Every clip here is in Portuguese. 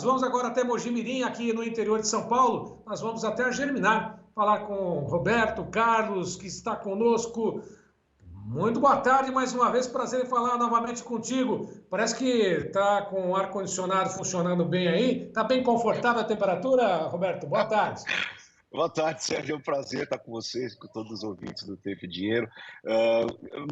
vamos agora até Mojimirim, aqui no interior de São Paulo. Nós vamos até a Germinar, falar com Roberto Carlos, que está conosco. Muito boa tarde, mais uma vez, prazer em falar novamente contigo. Parece que está com o ar-condicionado funcionando bem aí. Está bem confortável a temperatura, Roberto? Boa tarde. Boa tarde, Sérgio. É um prazer estar com vocês, com todos os ouvintes do Tempo e Dinheiro.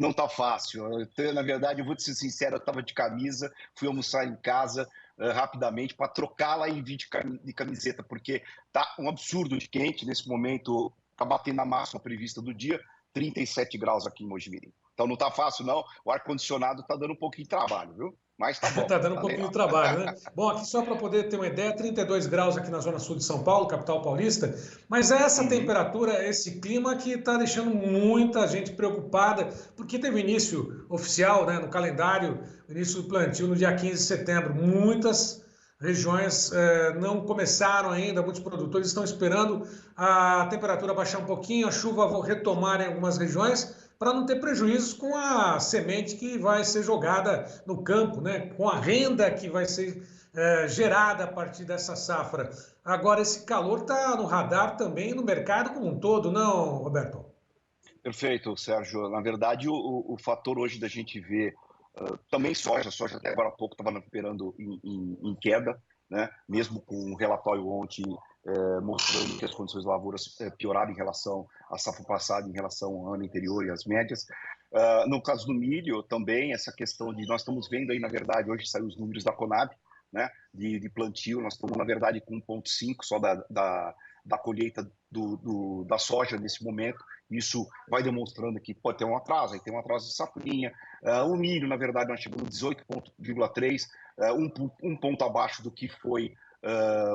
Não está fácil. Na verdade, eu vou te ser sincero, eu estava de camisa, fui almoçar em casa rapidamente para trocá-la e vir de camiseta, porque está um absurdo de quente. Nesse momento, está batendo a máxima prevista do dia, 37 graus aqui em Mojimirim. Então não está fácil, não. O ar-condicionado está dando um pouquinho de trabalho, viu? Mas tá bom. Está dando um pouquinho de trabalho, né? Bom, aqui só para poder ter uma ideia, 32 graus aqui na zona sul de São Paulo, capital paulista, mas é essa temperatura, esse clima que está deixando muita gente preocupada, porque teve início oficial, né, no calendário, o início do plantio no dia 15 de setembro. Muitas regiões não começaram ainda, muitos produtores estão esperando a temperatura baixar um pouquinho, a chuva retomar em algumas regiões, para não ter prejuízos com a semente que vai ser jogada no campo, né? Com a renda que vai ser gerada a partir dessa safra. Agora, esse calor está no radar também no mercado como um todo, não, Roberto? Perfeito, Sérgio. Na verdade, o fator hoje da gente ver também soja até agora há pouco estava operando em queda, né? Mesmo com um relatório ontem mostrando que as condições de lavouras pioraram em relação à safra passada, em relação ao ano anterior e às médias. No caso do milho, também essa questão de nós estamos vendo aí, na verdade, hoje saíram os números da Conab, né, de plantio, nós estamos, na verdade, com 1,5 só da colheita da soja nesse momento. Isso vai demonstrando que pode ter um atraso, aí tem um atraso de safrinha. O milho, na verdade, nós chegamos 18,3, um ponto abaixo do que foi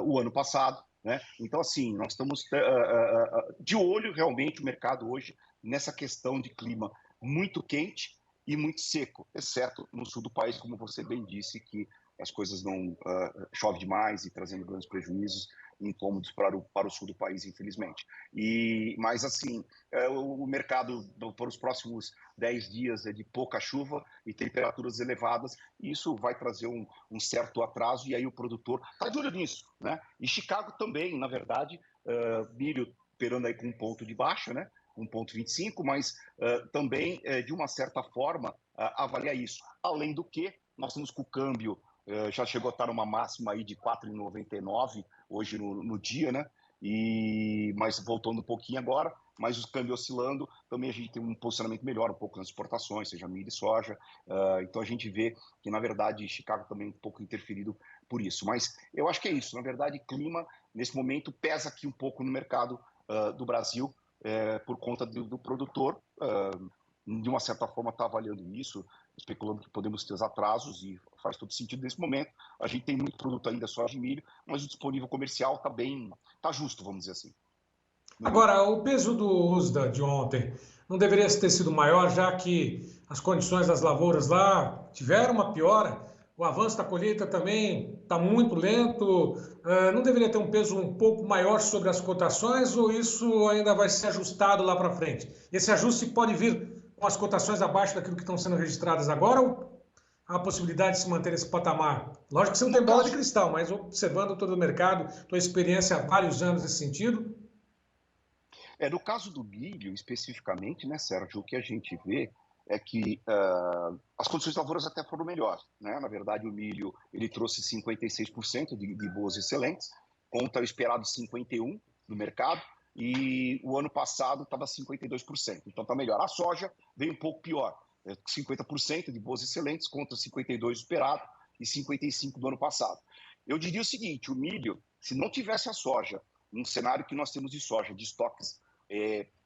o ano passado, né? Então, assim, nós estamos de olho realmente o mercado hoje nessa questão de clima muito quente e muito seco, exceto no sul do país, como você bem disse, que as coisas não chove demais e trazendo grandes prejuízos e incômodos para o sul do país, infelizmente. Mas, assim, o mercado para os próximos 10 dias é de pouca chuva e temperaturas elevadas, e isso vai trazer um certo atraso, e aí o produtor está de olho nisso, né? E Chicago também, na verdade, milho operando aí com um ponto de baixa, né? 1,25, mas também, de uma certa forma, avalia isso. Além do que, nós estamos com o câmbio, já chegou a estar numa máxima aí de 4,99 hoje no dia, né? Mas voltando um pouquinho agora, mas o câmbio oscilando, também a gente tem um posicionamento melhor um pouco nas exportações, seja milho e soja. Então a gente vê que, na verdade, Chicago também é um pouco interferido por isso. Mas eu acho que é isso. Na verdade, clima, nesse momento, pesa aqui um pouco no mercado do Brasil, por conta do produtor, de uma certa forma está avaliando isso, especulando que podemos ter os atrasos, e faz todo sentido nesse momento. A gente tem muito produto ainda só de milho, mas o disponível comercial está justo, vamos dizer assim. Agora, o peso do USDA de ontem não deveria ter sido maior, já que as condições das lavouras lá tiveram uma piora, o avanço da colheita também está muito lento, não deveria ter um peso um pouco maior sobre as cotações, ou isso ainda vai ser ajustado lá para frente? Esse ajuste pode vir com as cotações abaixo daquilo que estão sendo registradas agora, ou há a possibilidade de se manter esse patamar? Lógico que você não tem bola de cristal, mas observando todo o mercado, tua experiência há vários anos nesse sentido. No caso do milho, especificamente, né, Sérgio, o que a gente vê é que as condições de lavouras até foram melhores, né? Na verdade, o milho ele trouxe 56% de boas excelentes, contra o esperado 51% no mercado, e o ano passado estava 52%, então está melhor. A soja veio um pouco pior, 50% de boas excelentes contra 52% esperado e 55% do ano passado. Eu diria o seguinte, o milho, se não tivesse a soja, num cenário que nós temos de soja, de estoques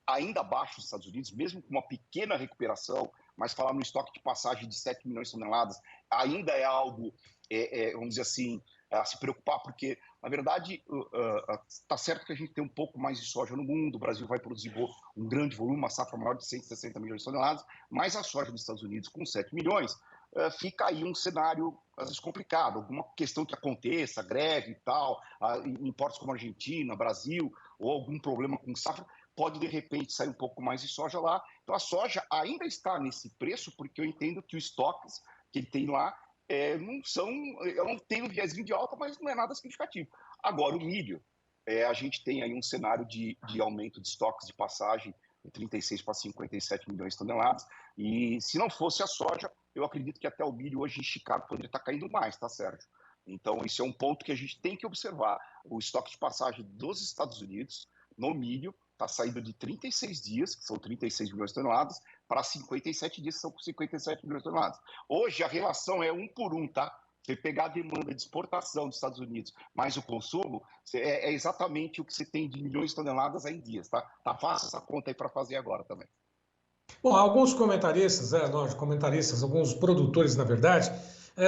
ainda abaixo dos Estados Unidos, mesmo com uma pequena recuperação, mas falar no estoque de passagem de 7 milhões de toneladas ainda é algo, vamos dizer assim, a se preocupar, porque, na verdade, está certo que a gente tem um pouco mais de soja no mundo, o Brasil vai produzir um grande volume, uma safra maior de 160 milhões de toneladas, mas a soja dos Estados Unidos com 7 milhões, fica aí um cenário, às vezes, complicado, alguma questão que aconteça, greve e tal, em portos como Argentina, Brasil, ou algum problema com safra, pode, de repente, sair um pouco mais de soja lá. Então, a soja ainda está nesse preço, porque eu entendo que os estoques que ele tem lá não tem um viésinho de alta, mas não é nada significativo. Agora, o milho, a gente tem aí um cenário de aumento de estoques de passagem de 36 para 57 milhões de toneladas, e se não fosse a soja, eu acredito que até o milho hoje em Chicago poderia estar caindo mais, tá, Sérgio? Então, isso é um ponto que a gente tem que observar. O estoque de passagem dos Estados Unidos no milho está saindo de 36 dias, que são 36 milhões de toneladas, para 57 dias, que são 57 milhões de toneladas. Hoje, a relação é 1 por 1, tá? Você pegar a demanda de exportação dos Estados Unidos mais o consumo, é exatamente o que você tem de milhões de toneladas em dias, tá? Tá fácil essa conta aí para fazer agora também. Bom, alguns comentaristas, lógico, comentaristas, alguns produtores, na verdade,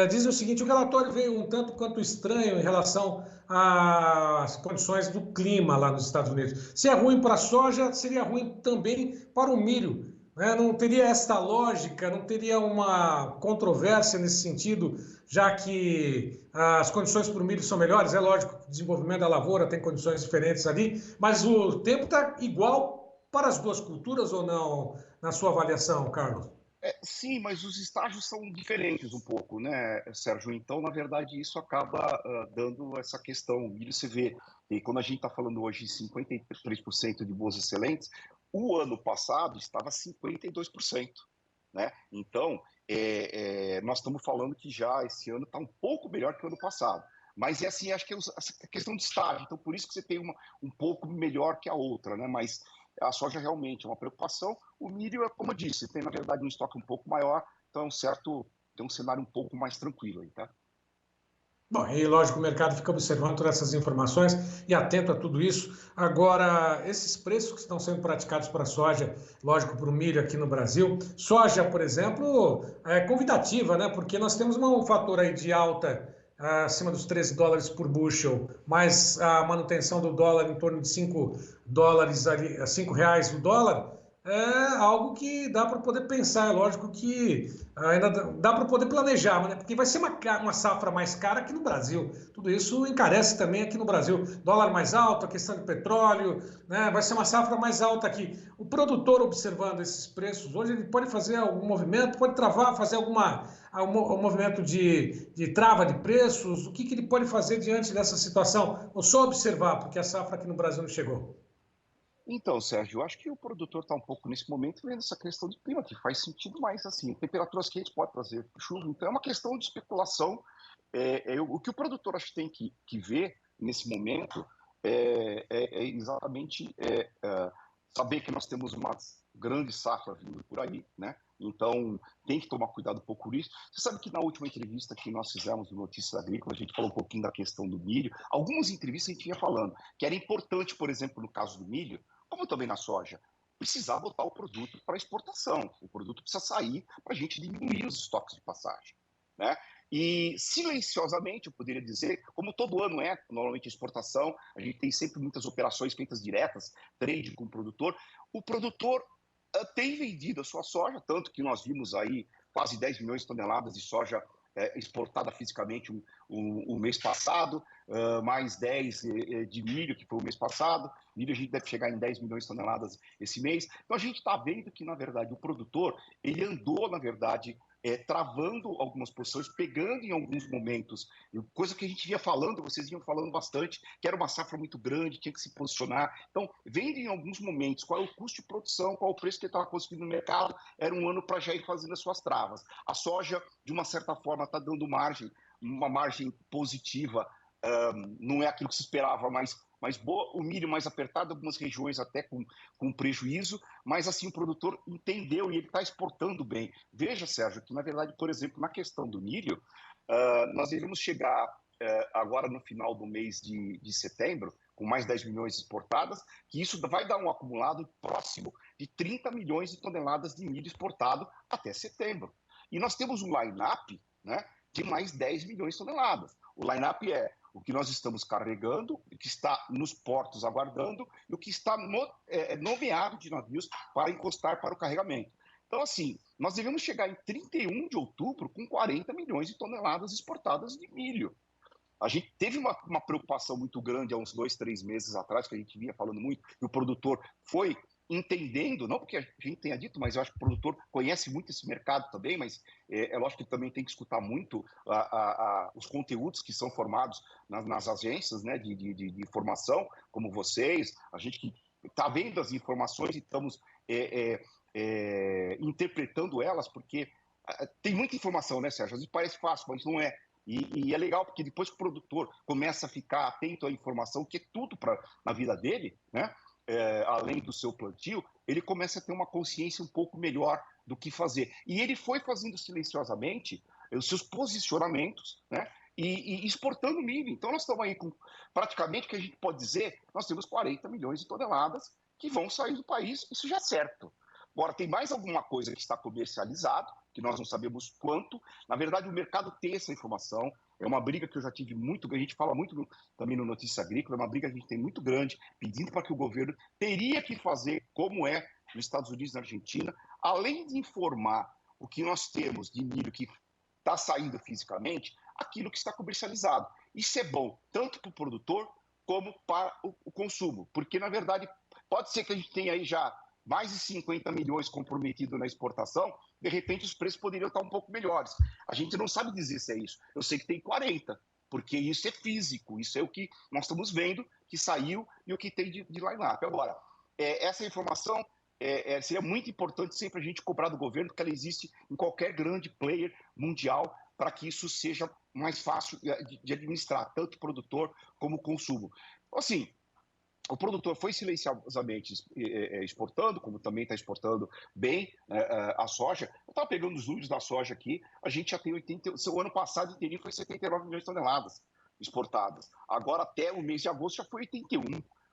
dizem o seguinte: o relatório veio um tanto quanto estranho em relação às condições do clima lá nos Estados Unidos. Se é ruim para a soja, seria ruim também para o milho, né? Não teria esta lógica, não teria uma controvérsia nesse sentido, já que as condições para o milho são melhores. É lógico que o desenvolvimento da lavoura tem condições diferentes ali, mas o tempo está igual para as duas culturas ou não, na sua avaliação, Carlos? Sim, mas os estágios são diferentes um pouco, né, Sérgio? Então, na verdade, isso acaba dando essa questão. O milho se vê, e quando a gente está falando hoje de 53% de boas excelentes, o ano passado estava 52%, né? Então, nós estamos falando que já esse ano está um pouco melhor que o ano passado. Mas é assim, acho que é a questão de estágio, então por isso que você tem um pouco melhor que a outra, né? Mas a soja realmente é uma preocupação. O milho, é como eu disse, tem na verdade um estoque um pouco maior, então tem um cenário um pouco mais tranquilo aí, tá? Bom, e lógico, o mercado fica observando todas essas informações e atento a tudo isso. Agora, esses preços que estão sendo praticados para a soja, lógico, para o milho aqui no Brasil, soja, por exemplo, é convidativa, né? Porque nós temos um fator aí de alta acima dos 13 dólares por bushel, mais a manutenção do dólar em torno de 5 dólares, ali, R$ 5 o dólar. É algo que dá para poder pensar. É lógico que ainda dá para poder planejar, né? Porque vai ser uma safra mais cara aqui no Brasil. Tudo isso encarece também aqui no Brasil. Dólar mais alto, a questão de petróleo, né? Vai ser uma safra mais alta aqui. O produtor, observando esses preços, hoje ele pode fazer algum movimento, pode travar, fazer um movimento de trava de preços. O que ele pode fazer diante dessa situação? Ou só observar, porque a safra aqui no Brasil não chegou? Então, Sérgio, eu acho que o produtor está um pouco nesse momento vendo essa questão de clima, que faz sentido mais assim. Temperaturas quentes pode trazer chuva, então é uma questão de especulação. O que o produtor acho que tem que ver nesse momento é exatamente saber que nós temos uma grande safra vindo por aí, né? Então tem que tomar cuidado um pouco com isso. Você sabe que na última entrevista que nós fizemos no Notícias Agrícolas, a gente falou um pouquinho da questão do milho. Algumas entrevistas a gente vinha falando que era importante, por exemplo, no caso do milho, como também na soja, precisar botar o produto para exportação. O produto precisa sair para a gente diminuir os estoques de passagem, né? E silenciosamente, eu poderia dizer, como todo ano normalmente exportação, a gente tem sempre muitas operações feitas diretas, trade com o produtor tem vendido a sua soja, tanto que nós vimos aí quase 10 milhões de toneladas de soja exportada fisicamente o mês passado, mais 10 de milho, que foi o mês passado. Milho a gente deve chegar em 10 milhões de toneladas esse mês. Então a gente está vendo que, na verdade, o produtor ele andou, na verdade, travando algumas posições, pegando em alguns momentos, coisa que a gente vinha falando, vocês vinham falando bastante, que era uma safra muito grande, tinha que se posicionar. Então, vendo em alguns momentos qual é o custo de produção, qual é o preço que ele estava conseguindo no mercado, era um ano para já ir fazendo as suas travas. A soja, de uma certa forma, está dando margem, uma margem positiva, não é aquilo que se esperava, mas boa, o milho mais apertado, algumas regiões até com prejuízo, mas assim o produtor entendeu e ele está exportando bem. Veja, Sérgio, que na verdade, por exemplo, na questão do milho, nós devemos chegar agora no final do mês de setembro, com mais 10 milhões exportadas, que isso vai dar um acumulado próximo de 30 milhões de toneladas de milho exportado até setembro. E nós temos um line-up, né, de mais 10 milhões de toneladas. O line-up é o que nós estamos carregando, o que está nos portos aguardando e o que está nomeado de navios para encostar para o carregamento. Então, assim, nós devemos chegar em 31 de outubro com 40 milhões de toneladas exportadas de milho. A gente teve uma preocupação muito grande há uns 2, 3 meses atrás, que a gente vinha falando muito, e o produtor foi entendendo, não porque a gente tenha dito, mas eu acho que o produtor conhece muito esse mercado também, mas é lógico que também tem que escutar muito os conteúdos que são formados nas agências, né, de informação, como vocês, a gente que está vendo as informações e estamos interpretando elas, porque tem muita informação, né, Sérgio? Às vezes parece fácil, mas não é. E é legal porque depois que o produtor começa a ficar atento à informação, que é tudo na vida dele, né? Além do seu plantio, ele começa a ter uma consciência um pouco melhor do que fazer. E ele foi fazendo silenciosamente os seus posicionamentos, né? E exportando milho. Então nós estamos aí com praticamente, que a gente pode dizer, nós temos 40 milhões de toneladas que vão sair do país, isso já é certo. Agora, tem mais alguma coisa que está comercializado, que nós não sabemos quanto. Na verdade, o mercado tem essa informação. É uma briga que eu já tive muito, a gente fala muito também no Notícia Agrícola, é uma briga que a gente tem muito grande, pedindo para que o governo teria que fazer como é nos Estados Unidos e na Argentina, além de informar o que nós temos de milho que está saindo fisicamente, aquilo que está comercializado. Isso é bom tanto para o produtor como para o consumo, porque, na verdade, pode ser que a gente tenha aí já mais de 50 milhões comprometidos na exportação, de repente os preços poderiam estar um pouco melhores. A gente não sabe dizer se é isso. Eu sei que tem 40, porque isso é físico, isso é o que nós estamos vendo, que saiu e o que tem de line-up. Agora, essa informação seria muito importante sempre a gente cobrar do governo, porque ela existe em qualquer grande player mundial, para que isso seja mais fácil de administrar, tanto o produtor como o consumo. Então, assim, o produtor foi silenciosamente exportando, como também está exportando bem a soja. Eu estava pegando os números da soja aqui, a gente já tem 80, o ano passado inteiro foi 79 milhões de toneladas exportadas. Agora, até o mês de agosto, já foi 81.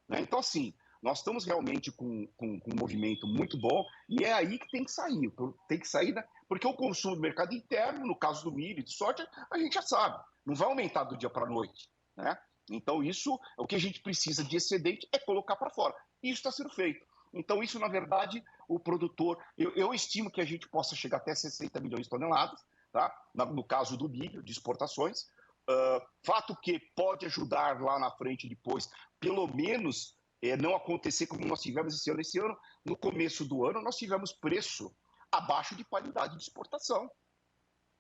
Né? Então, assim, nós estamos realmente com um movimento muito bom e é aí que tem que sair. Tem que sair, né? Porque o consumo do mercado interno, no caso do milho e de soja, a gente já sabe, não vai aumentar do dia para a noite, né? Então, isso, o que a gente precisa de excedente é colocar para fora. Isso está sendo feito. Então, isso, na verdade, o produtor, eu estimo que a gente possa chegar até 60 milhões de toneladas, tá? No caso do milho, de exportações. Fato que pode ajudar lá na frente depois, pelo menos não acontecer como nós tivemos esse ano. Esse ano, no começo do ano, nós tivemos preço abaixo de paridade de exportação.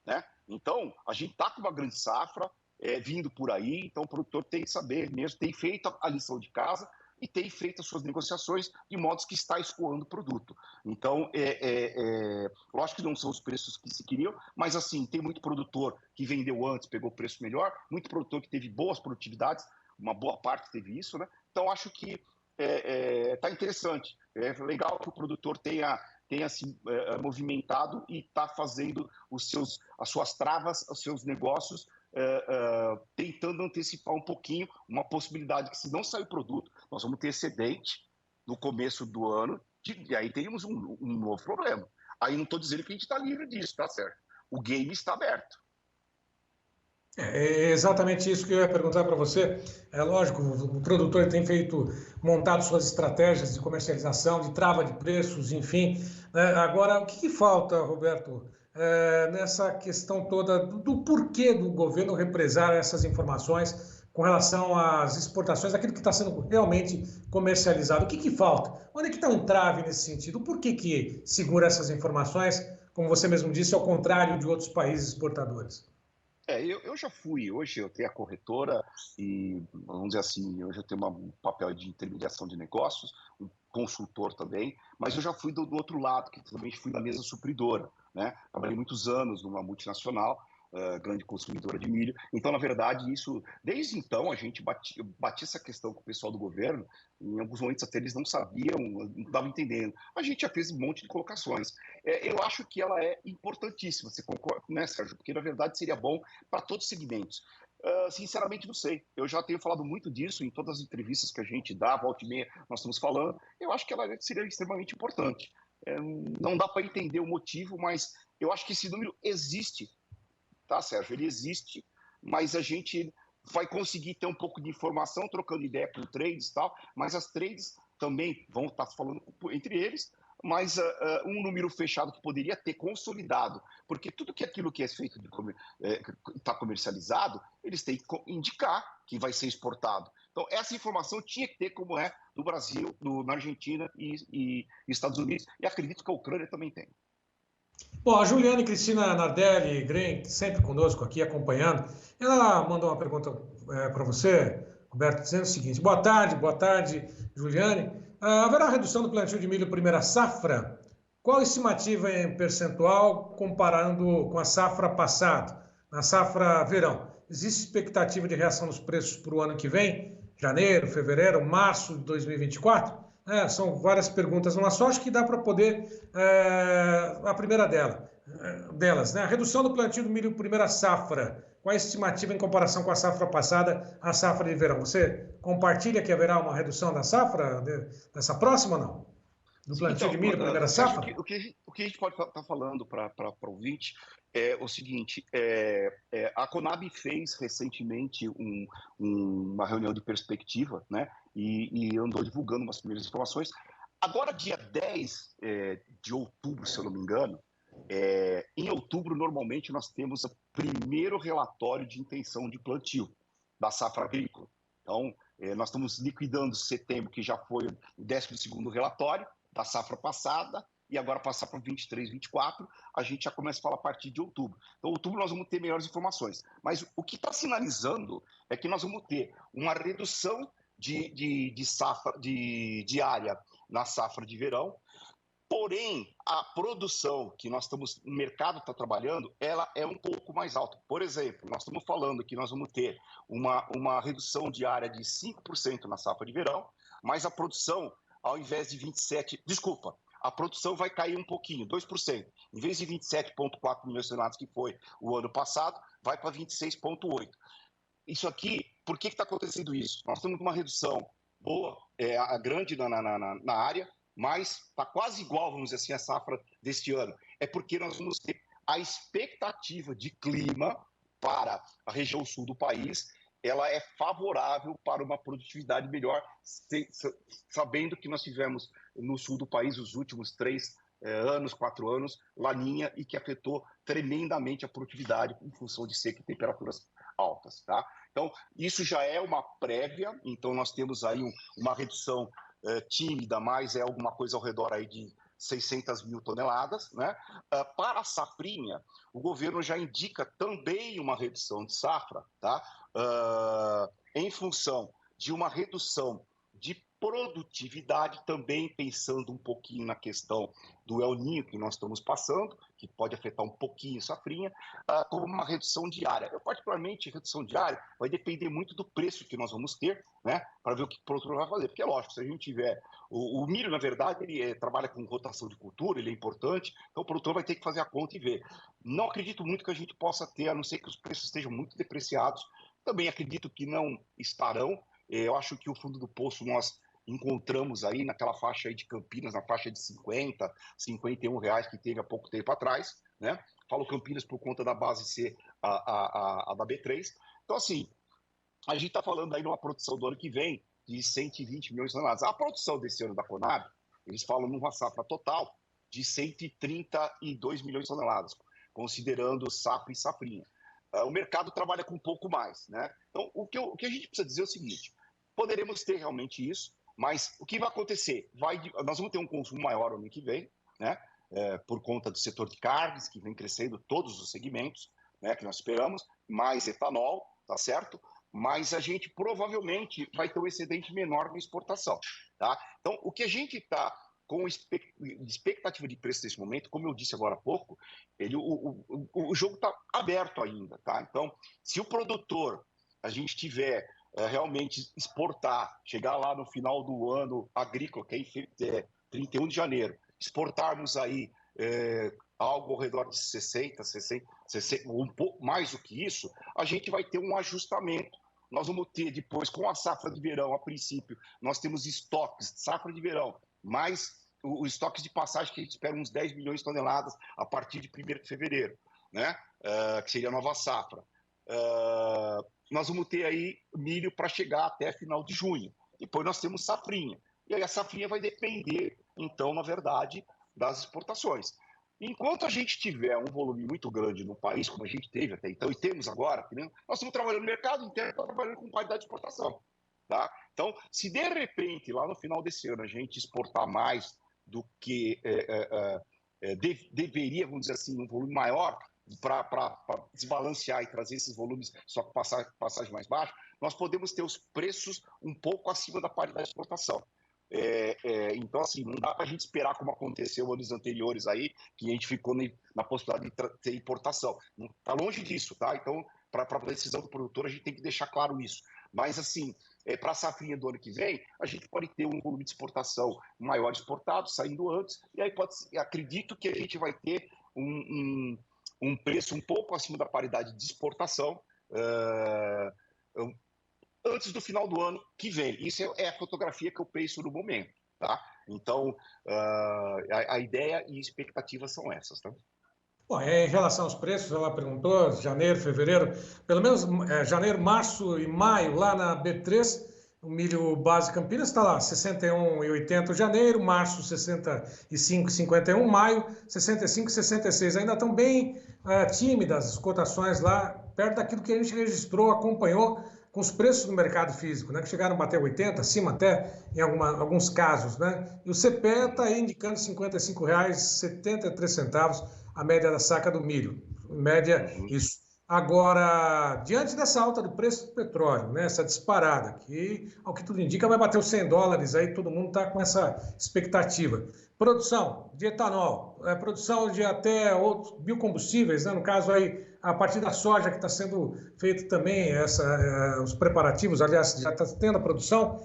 Né? Então, a gente está com uma grande safra vindo por aí, então o produtor tem que saber mesmo, tem feito a lição de casa e tem feito as suas negociações de modo que está escoando o produto. Então, lógico que não são os preços que se queriam, mas assim, tem muito produtor que vendeu antes, pegou preço melhor, muito produtor que teve boas produtividades, uma boa parte teve isso, né? Então, acho que está interessante. É legal que o produtor tenha se movimentado e está fazendo as suas travas, os seus negócios, tentando antecipar um pouquinho uma possibilidade que, se não sair o produto, nós vamos ter excedente no começo do ano, e aí teríamos um novo problema. Aí não estou dizendo que a gente está livre disso, tá certo? O game está aberto. É exatamente isso que eu ia perguntar para você. É lógico, o produtor tem montado suas estratégias de comercialização, de trava de preços, enfim. Agora, o que falta, Roberto, nessa questão toda do porquê do governo represar essas informações com relação às exportações, aquilo que está sendo realmente comercializado? O que falta? Onde é que está um trave nesse sentido? Por que segura essas informações, como você mesmo disse, ao contrário de outros países exportadores? Eu já fui, hoje eu tenho a corretora e, vamos dizer assim, hoje eu tenho um papel de intermediação de negócios, um consultor também, mas eu já fui do outro lado, que também fui da mesa supridora, né? Trabalhei muitos anos numa multinacional, grande consumidora de milho. Então, na verdade, isso, desde então, a gente batia essa questão com o pessoal do governo, em alguns momentos até eles não sabiam, não estavam entendendo. A gente já fez um monte de colocações. Eu acho que ela é importantíssima, você concorda, né, Sérgio? Porque, na verdade, seria bom para todos os segmentos. Sinceramente, não sei. Eu já tenho falado muito disso em todas as entrevistas que a gente dá, volta e meia, nós estamos falando. Eu acho que ela seria extremamente importante. Não dá para entender o motivo, mas eu acho que esse número existe, tá, Sérgio? Ele existe, mas a gente vai conseguir ter um pouco de informação, trocando ideia com trades e tal, mas as trades também vão estar falando entre eles, mas um número fechado que poderia ter consolidado, porque tudo aquilo que é feito está comercializado, eles têm que indicar que vai ser exportado. Então, essa informação tinha que ter como do Brasil, na Argentina e Estados Unidos. E acredito que a Ucrânia também tem. Bom, a Juliane Cristina Nardelli Green, sempre conosco aqui acompanhando, ela mandou uma pergunta para você, Roberto, dizendo o seguinte: boa tarde, Juliane. Haverá redução do plantio de milho primeira safra? Qual a estimativa em percentual comparando com a safra passada, na safra verão? Existe expectativa de reação dos preços para o ano que vem? Janeiro, fevereiro, março de 2024? São várias perguntas numa só, acho que dá para poder. A primeira delas, né? A redução do plantio do milho primeira safra. Qual a estimativa em comparação com a safra passada, a safra de verão? Você compartilha que haverá uma redução da safra, dessa próxima ou não? Do plantio de milho primeira safra? O que a gente pode estar falando para o ouvinte é o seguinte: a Conab fez recentemente uma reunião de perspectiva, né? E andou divulgando umas primeiras informações. Agora, dia 10 de outubro, se eu não me engano, em outubro, normalmente, nós temos o primeiro relatório de intenção de plantio da safra agrícola. Então, nós estamos liquidando setembro, que já foi o 12º relatório da safra passada, e agora passar para 23, 24, a gente já começa a falar a partir de outubro. Então, outubro nós vamos ter melhores informações. Mas o que está sinalizando é que nós vamos ter uma redução de área na safra de verão, porém, a produção que nós estamos, o mercado está trabalhando, ela é um pouco mais alta. Por exemplo, nós estamos falando que nós vamos ter uma redução de área de 5% na safra de verão, mas a produção, ao invés de 27%, desculpa, a produção vai cair um pouquinho, 2%. Em vez de 27,4 milhões de toneladas que foi o ano passado, vai para 26,8. Isso aqui, por que está acontecendo isso? Nós temos uma redução boa, grande na área, mas está quase igual, vamos dizer assim, a safra deste ano. É porque nós vamos ter a expectativa de clima para a região sul do país, ela é favorável para uma produtividade melhor, sabendo que nós tivemos no sul do país os últimos 4 anos, laninha, e que afetou tremendamente a produtividade em função de seca e temperaturas altas. Tá? Então, isso já é uma prévia, então nós temos aí uma redução tímida, mas é alguma coisa ao redor aí de 600 mil toneladas. Né? Para a safrinha, o governo já indica também uma redução de safra, tá? Em função de uma redução de produtividade, também pensando um pouquinho na questão do El Niño que nós estamos passando, que pode afetar um pouquinho a safrinha, como uma redução diária. Eu, particularmente, redução diária vai depender muito do preço que nós vamos ter, né, para ver o que o produtor vai fazer. Porque, é lógico, se a gente tiver... O milho, na verdade, ele trabalha com rotação de cultura, ele é importante, então o produtor vai ter que fazer a conta e ver. Não acredito muito que a gente possa ter, a não ser que os preços estejam muito depreciados. Também acredito que não estarão. Eu acho que o fundo do poço nós encontramos aí naquela faixa aí de Campinas, na faixa de 50, 51 reais que teve há pouco tempo atrás, né? Falo Campinas por conta da base ser a da B3. Então, assim, a gente está falando aí de uma produção do ano que vem de 120 milhões de toneladas. A produção desse ano da Conab, eles falam numa safra total de 132 milhões de toneladas, considerando safra e safrinha. O mercado trabalha com um pouco mais, né? Então, o que a gente precisa dizer é o seguinte: poderemos ter realmente isso, mas o que vai acontecer? Nós vamos ter um consumo maior ano que vem, né? Por conta do setor de carnes, que vem crescendo todos os segmentos, né, que nós esperamos, mais etanol, tá certo? Mas a gente provavelmente vai ter um excedente menor na exportação, tá? Então, o que a gente está com expectativa de preço nesse momento, como eu disse agora há pouco, o jogo está aberto ainda, tá? Então, se o produtor, a gente tiver realmente exportar, chegar lá no final do ano agrícola, que é 31 de janeiro, exportarmos aí algo ao redor de 60, um pouco mais do que isso, a gente vai ter um ajustamento. Nós vamos ter depois, com a safra de verão, a princípio, nós temos estoques de safra de verão, mais os estoques de passagem que a gente espera uns 10 milhões de toneladas a partir de 1º de fevereiro, né? Que seria a nova safra. Nós vamos ter aí milho para chegar até final de junho. Depois nós temos safrinha. E aí a safrinha vai depender, então, na verdade, das exportações. Enquanto a gente tiver um volume muito grande no país, como a gente teve até então, e temos agora, nós estamos trabalhando no mercado inteiro, trabalhando com qualidade de exportação. Tá? Então, se de repente, lá no final desse ano, a gente exportar mais do que deveria, vamos dizer assim, um volume maior para desbalancear e trazer esses volumes só com passagem mais baixa, nós podemos ter os preços um pouco acima da paridade de exportação. Então, assim, não dá para a gente esperar como aconteceu anos anteriores aí, que a gente ficou na possibilidade de ter importação. Está longe disso, tá? Então, para a decisão do produtor, a gente tem que deixar claro isso. Mas, assim, para a safrinha do ano que vem, a gente pode ter um volume de exportação maior exportado, saindo antes, e aí acredito que a gente vai ter um preço um pouco acima da paridade de exportação antes do final do ano que vem. Isso é a fotografia que eu penso no momento. Tá? Então, a ideia e expectativas são essas. Tá? Bom, em relação aos preços, ela perguntou, janeiro, fevereiro, pelo menos janeiro, março e maio, lá na B3, o milho base Campinas está lá, 61,80 janeiro, março 65,51, maio 65,66. Ainda estão bem tímidas as cotações lá, perto daquilo que a gente registrou, acompanhou com os preços do mercado físico, né, que chegaram a bater 80, acima até em alguns casos, né? E o CPE está aí indicando R$ 55,73 a média da saca do milho. Em média, isso. Agora, diante dessa alta do preço do petróleo, né, essa disparada, que, ao que tudo indica, vai bater os $100 aí, todo mundo está com essa expectativa. Produção de etanol, produção de até outros biocombustíveis, né, no caso aí, a partir da soja que está sendo feito também, os preparativos, aliás, já está tendo a produção.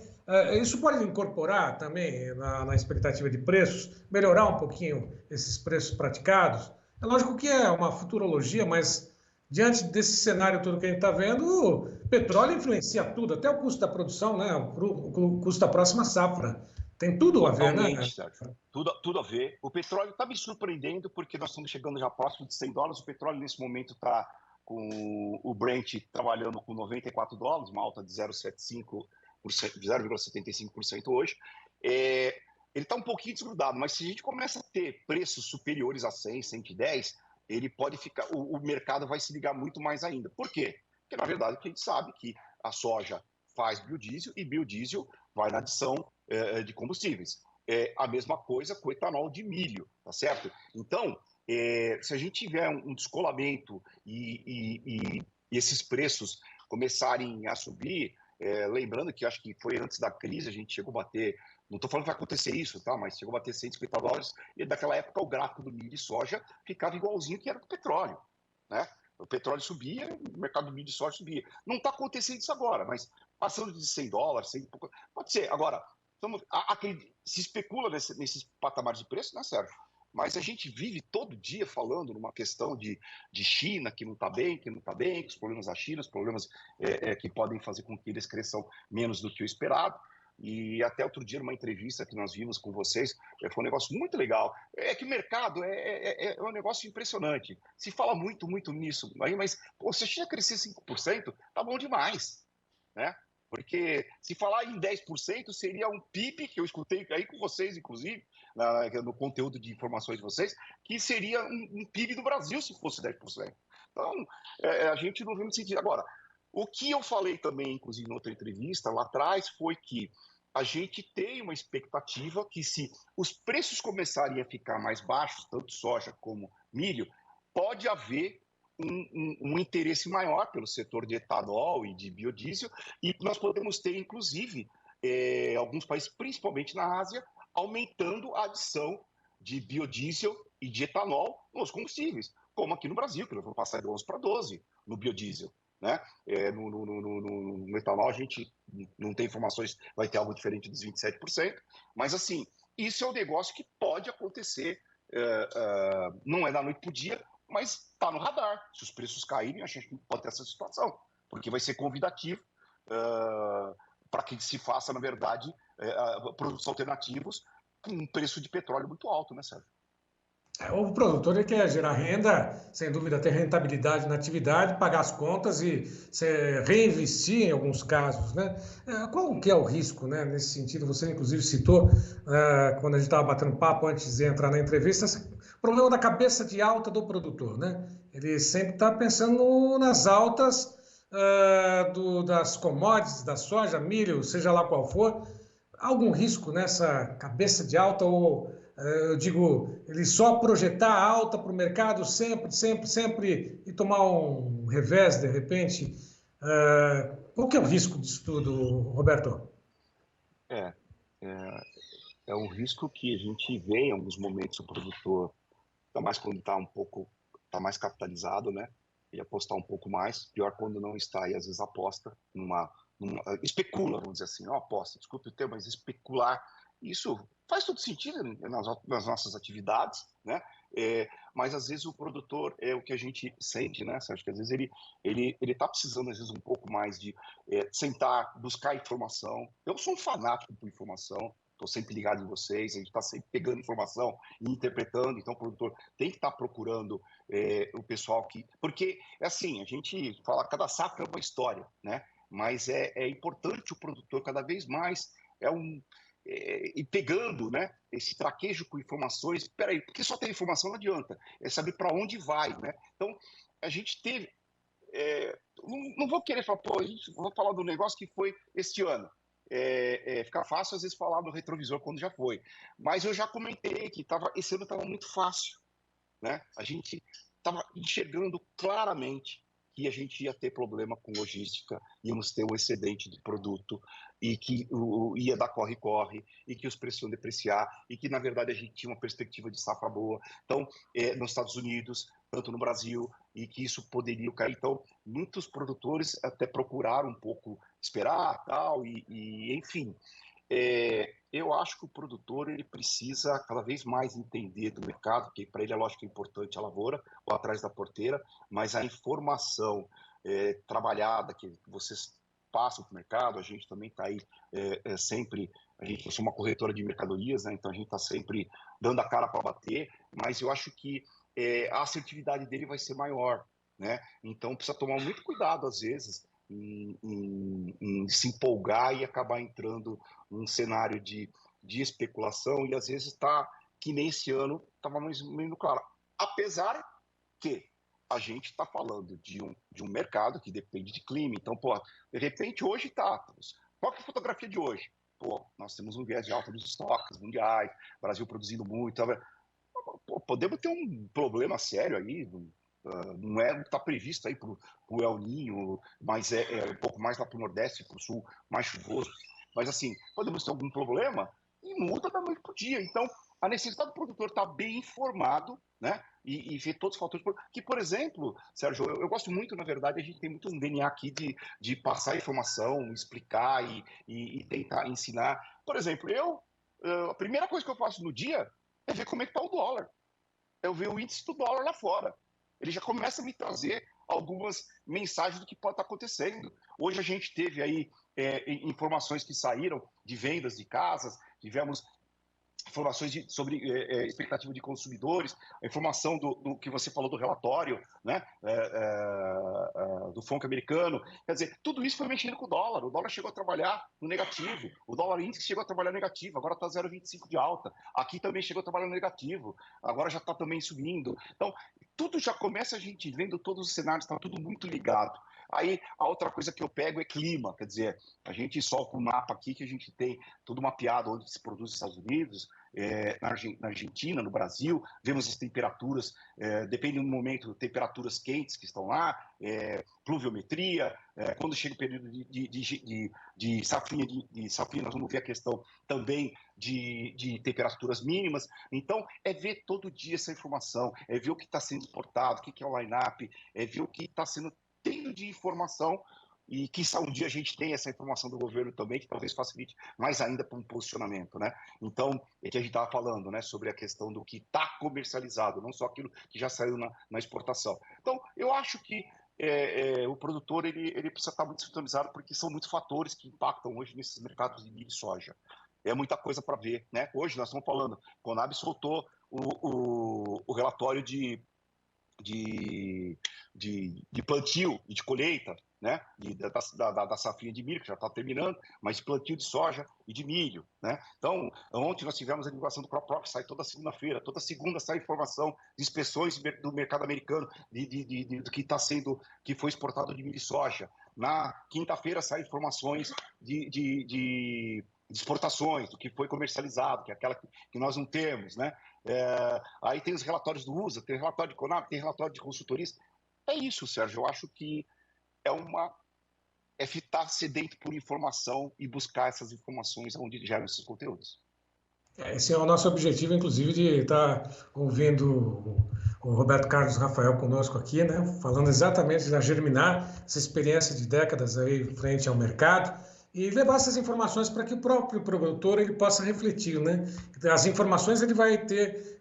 Isso pode incorporar também na expectativa de preços, melhorar um pouquinho esses preços praticados? É lógico que é uma futurologia, mas diante desse cenário todo que a gente está vendo, o petróleo influencia tudo, até o custo da produção, né? O custo da próxima safra. Tem tudo a ver, né? Sérgio. Tudo a ver. O petróleo está me surpreendendo porque nós estamos chegando já próximo de $100. O petróleo, nesse momento, está com o Brent trabalhando com $94, uma alta de 0,75% hoje. Ele está um pouquinho desgrudado, mas se a gente começa a ter preços superiores a 100, 110, ele pode ficar, o mercado vai se ligar muito mais ainda. Por quê? Porque, na verdade, a gente sabe que a soja faz biodiesel e biodiesel vai na adição de combustíveis. A mesma coisa com o etanol de milho, tá certo? Então, se a gente tiver um descolamento e esses preços começarem a subir, lembrando que acho que foi antes da crise, a gente chegou a bater, não estou falando que vai acontecer isso, tá? Mas chegou a bater $150, e daquela época o gráfico do milho e soja ficava igualzinho que era do petróleo, né? O petróleo subia, o mercado do milho e soja subia. Não está acontecendo isso agora, mas passando de $100, 100 e pouco, pode ser. Agora, se especula nesses patamares de preço, né, Sérgio? Mas a gente vive todo dia falando numa questão de China, que não está bem, que os problemas da China, os problemas que podem fazer com que eles cresçam menos do que o esperado. E até outro dia, numa entrevista que nós vimos com vocês, foi um negócio muito legal. É que o mercado é um negócio impressionante. Se fala muito nisso, mas se a China crescer 5%, tá bom demais, né? Porque se falar em 10% seria um PIB, que eu escutei aí com vocês, inclusive, no conteúdo de informações de vocês, que seria um PIB do Brasil se fosse 10%. Então, a gente não vê muito sentido. Agora, o que eu falei também, inclusive, em outra entrevista lá atrás, foi que a gente tem uma expectativa que se os preços começarem a ficar mais baixos, tanto soja como milho, pode haver um interesse maior pelo setor de etanol e de biodiesel, e nós podemos ter, inclusive, alguns países, principalmente na Ásia, aumentando a adição de biodiesel e de etanol nos combustíveis, como aqui no Brasil, que nós vamos passar de 11 para 12 no biodiesel. Né? No etanol a gente não tem informações, vai ter algo diferente dos 27%, mas assim, isso é um negócio que pode acontecer, não é da noite para o dia, mas está no radar. Se os preços caírem, a gente pode ter essa situação, porque vai ser convidativo para que se faça, na verdade, produtos alternativos com um preço de petróleo muito alto, né, Sérgio? O produtor ele quer gerar renda, sem dúvida, ter rentabilidade na atividade, pagar as contas e reinvestir em alguns casos, né? Qual que é o risco, né? Nesse sentido, você inclusive citou, quando a gente estava batendo papo antes de entrar na entrevista, o problema da cabeça de alta do produtor, né? Ele sempre está pensando nas altas das commodities, da soja, milho, seja lá qual for, algum risco nessa cabeça de alta ou, eu digo, ele só projetar alta para o mercado sempre, sempre, sempre e tomar um revés de repente? Qual que é o risco disso tudo, Roberto? É, é, é um risco que a gente vê em alguns momentos o produtor, ainda mais quando está mais capitalizado, né? E apostar um pouco mais. Pior quando não está e às vezes aposta especula, vamos dizer assim, não aposta, desculpe o termo, mas especular. Isso faz todo sentido nas nossas atividades, né? Mas às vezes o produtor é o que a gente sente, né? Acho que às vezes ele está precisando às vezes um pouco mais de sentar, buscar informação. Eu sou um fanático por informação. Estou sempre ligado em vocês, a gente está sempre pegando informação e interpretando, então o produtor tem que estar procurando o pessoal que... Porque, assim, a gente fala, cada safra é uma história, né? Mas é importante o produtor cada vez mais e pegando, né, esse traquejo com informações. Espera aí, porque só ter informação não adianta, é saber para onde vai, né? Então, a gente teve... não vou querer falar, vou falar do negócio que foi este ano. Fica fácil às vezes falar no retrovisor quando já foi. Mas eu já comentei que esse ano estava muito fácil, né? A gente estava enxergando claramente que a gente ia ter problema com logística, íamos ter um excedente de produto e que ia dar corre-corre e que os preços iam depreciar e que, na verdade, a gente tinha uma perspectiva de safra boa. Então, nos Estados Unidos, tanto no Brasil, e que isso poderia cair. Então, muitos produtores até procuraram um pouco esperar, tal, enfim. Eu acho que o produtor ele precisa cada vez mais entender do mercado, porque para ele é lógico que é importante a lavoura ou atrás da porteira, mas a informação trabalhada que vocês passam para o mercado, a gente também está aí sempre, eu sou uma corretora de mercadorias, né, então a gente está sempre dando a cara para bater, mas eu acho que a assertividade dele vai ser maior, né? Então precisa tomar muito cuidado às vezes em se empolgar e acabar entrando num cenário de especulação e às vezes está que nem esse ano estava mais menos claro. Apesar que a gente está falando de um mercado que depende de clima, então, pô, de repente hoje está. Qual que é a fotografia de hoje? Pô, nós temos um viés de alta dos estoques mundiais, Brasil produzindo muito, pô, podemos ter um problema sério aí, não está previsto aí para o El Niño, mas é um pouco mais lá para o Nordeste, para o Sul, mais chuvoso. Mas assim, podemos ter algum problema e muda da noite para o dia. Então, a necessidade do produtor estar bem informado, né? E ver todos os fatores. Que, por exemplo, Sérgio, eu gosto muito, na verdade, a gente tem muito um DNA aqui de passar informação, explicar e tentar ensinar. Por exemplo, a primeira coisa que eu faço no dia é ver como é que está o dólar. Eu ver o índice do dólar lá fora. Ele já começa a me trazer algumas mensagens do que pode estar acontecendo. Hoje a gente teve aí informações que saíram de vendas de casas, tivemos informações sobre expectativa de consumidores, a informação do que você falou do relatório, né, do FONC americano. Quer dizer, tudo isso foi mexendo com o dólar chegou a trabalhar no negativo, o dólar índice chegou a trabalhar no negativo, agora está 0,25 de alta, aqui também chegou a trabalhar no negativo, agora já está também subindo. Então, tudo já começa a gente vendo todos os cenários, está tudo muito ligado. Aí, a outra coisa que eu pego é clima, quer dizer, a gente solta um mapa aqui que a gente tem tudo mapeado onde se produz nos Estados Unidos, na Argentina, no Brasil, vemos as temperaturas, dependendo do momento, temperaturas quentes que estão lá, pluviometria, quando chega o período de safrinha, nós vamos ver a questão também de temperaturas mínimas. Então, é ver todo dia essa informação, é ver o que está sendo exportado, o que é o line-up, é ver o que está sendo tendo de informação e que um dia a gente tem essa informação do governo também, que talvez facilite mais ainda para um posicionamento, né? Então, é que a gente estava falando, né, sobre a questão do que está comercializado, não só aquilo que já saiu na exportação. Então, eu acho que o produtor ele precisa estar muito sintonizado, porque são muitos fatores que impactam hoje nesses mercados de milho e soja. É muita coisa para ver, né? Hoje nós estamos falando, a Conab soltou o relatório de plantio e de colheita, né, da safrinha de milho, que já está terminando, mas plantio de soja e de milho, né? Então, ontem nós tivemos a divulgação do Crop Rock, que sai toda segunda-feira, toda segunda sai informação de inspeções do mercado americano, do que está sendo, que foi exportado de milho e soja. Na quinta-feira sai informações de exportações, do que foi comercializado, que é aquela que nós não temos, né? Aí tem os relatórios do USA, tem relatório de Conab, tem relatório de consultorista. É isso, Sérgio, eu acho que é ficar sedento por informação e buscar essas informações onde geram esses conteúdos. Esse é o nosso objetivo, inclusive, de estar ouvindo o Roberto Carlos Rafael conosco aqui, né? Falando exatamente da Germinar, essa experiência de décadas aí frente ao mercado, e levar essas informações para que o próprio produtor ele possa refletir, né? As informações ele vai ter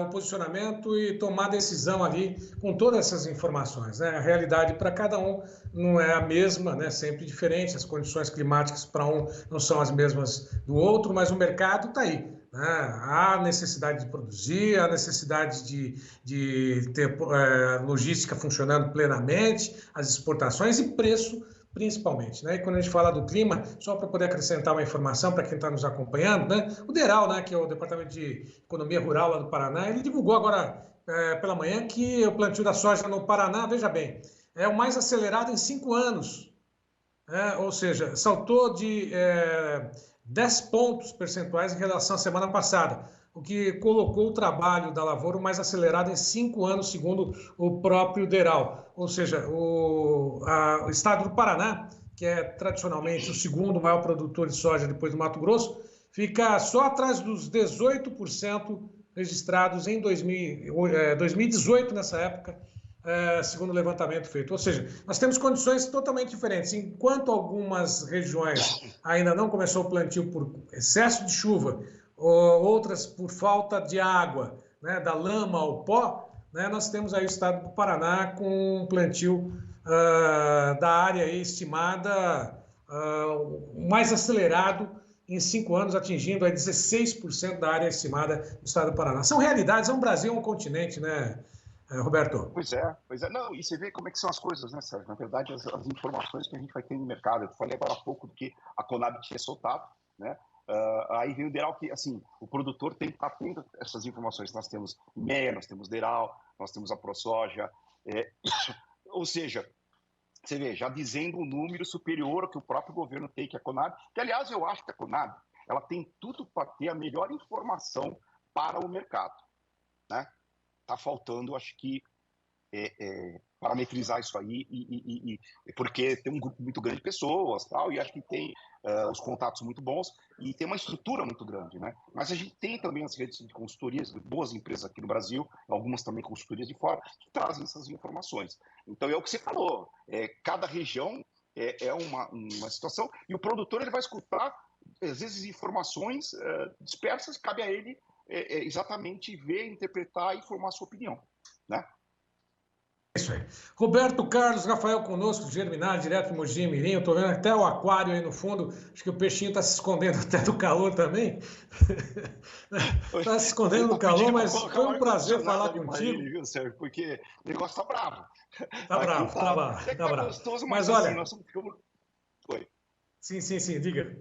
o posicionamento e tomar decisão ali com todas essas informações, né? A realidade para cada um não é a mesma, né? Sempre diferente, as condições climáticas para um não são as mesmas do outro, mas o mercado está aí. Há necessidade de produzir, há necessidade de ter logística funcionando plenamente, as exportações e preço principalmente, né? E quando a gente fala do clima, só para poder acrescentar uma informação para quem está nos acompanhando, né? O DERAL, né, que é o Departamento de Economia Rural lá do Paraná, ele divulgou agora pela manhã que o plantio da soja no Paraná, veja bem, é o mais acelerado em 5 anos, ou seja, saltou de 10 pontos percentuais em relação à semana passada, o que colocou o trabalho da lavoura mais acelerado em 5 anos, segundo o próprio DERAL. Ou seja, o estado do Paraná, que é tradicionalmente o segundo maior produtor de soja depois do Mato Grosso, fica só atrás dos 18% registrados em 2018, nessa época, segundo o levantamento feito. Ou seja, nós temos condições totalmente diferentes. Enquanto algumas regiões ainda não começou o plantio por excesso de chuva, outras por falta de água, né, da lama ao pó, né, nós temos aí o estado do Paraná com um plantio da área aí estimada mais acelerado em 5 anos, atingindo aí 16% da área estimada do estado do Paraná. São realidades, é um Brasil, um continente, né, Roberto? Pois é. Não, e você vê como é que são as coisas, né, Sérgio? Na verdade, as informações que a gente vai ter no mercado, eu falei agora há pouco do que a Conab tinha soltado, né? Aí vem o DERAL que, assim, o produtor tem que estar atento a essas informações. Nós temos MEA, nós temos DERAL, nós temos a ProSoja, ou seja, você vê, já dizendo um número superior ao que o próprio governo tem, que é a Conab, que, aliás, eu acho que a Conab, ela tem tudo para ter a melhor informação para o mercado, né? Tá faltando, acho que, parametrizar isso aí, porque tem um grupo muito grande de pessoas, tal, e acho que tem os contatos muito bons e tem uma estrutura muito grande, né? Mas a gente tem também as redes de consultorias, boas empresas aqui no Brasil, algumas também consultorias de fora, que trazem essas informações. Então é o que você falou, cada região é uma situação, e o produtor ele vai escutar, às vezes, informações dispersas, cabe a ele exatamente ver, interpretar e formar a sua opinião, né? Isso aí. Roberto Carlos Rafael conosco, Germinar, direto do Mogi Mirim. Eu estou vendo até o aquário aí no fundo. Acho que o peixinho está se escondendo até do calor também. Está se escondendo do calor, mas foi um prazer falar contigo. Ele, viu, Sérgio? Porque o negócio está bravo. Está bravo, tá bravo. Gostoso, mas assim, olha... nós ficamos... Oi. Sim, diga.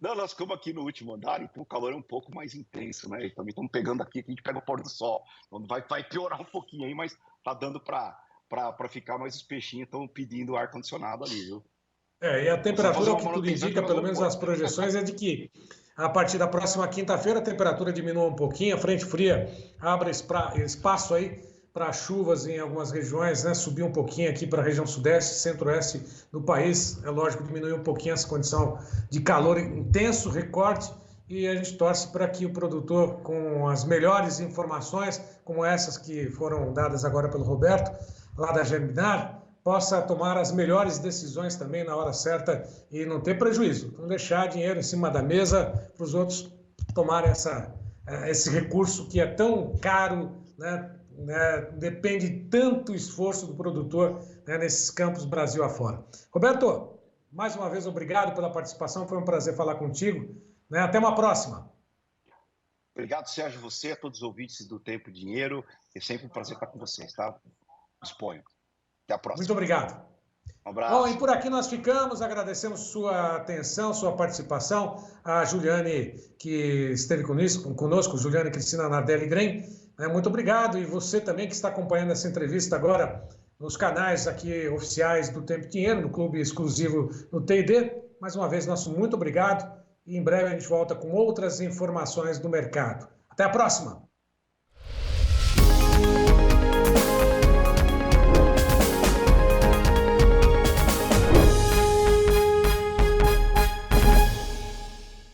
Não, nós ficamos aqui no último andar, então o calor é um pouco mais intenso, né? E também estamos pegando aqui, a gente pega o pôr do sol. Então vai piorar um pouquinho aí, mas tá dando para ficar, mas os peixinhos estão pedindo ar-condicionado ali, viu? E a temperatura, o que tudo indica, pelo menos as projeções, é de que a partir da próxima quinta-feira a temperatura diminua um pouquinho, a frente fria abre espaço aí para chuvas em algumas regiões, né? Subir um pouquinho aqui para a região sudeste, centro-oeste do país. É lógico, diminuir um pouquinho essa condição de calor intenso, recorde, e a gente torce para que o produtor, com as melhores informações, como essas que foram dadas agora pelo Roberto, lá da Germinar, possa tomar as melhores decisões também na hora certa e não ter prejuízo, não deixar dinheiro em cima da mesa para os outros tomarem esse recurso que é tão caro, né? Depende tanto esforço do produtor, né, nesses campos Brasil afora. Roberto, mais uma vez obrigado pela participação, foi um prazer falar contigo, né? Até uma próxima. Obrigado, Sérgio, você, a todos os ouvintes do Tempo e Dinheiro, é sempre um prazer estar com vocês, tá? Disponho. Até a próxima. Muito obrigado. Um Bom, e abraço. por aqui nós ficamos, agradecemos sua atenção, sua participação, a Juliane, que esteve conosco, Juliane Cristina Nardelli Grem, muito obrigado, e você também que está acompanhando essa entrevista agora nos canais aqui oficiais do Tempo e Dinheiro, no Clube Exclusivo no TD, mais uma vez, nosso muito obrigado, e em breve a gente volta com outras informações do mercado. Até a próxima!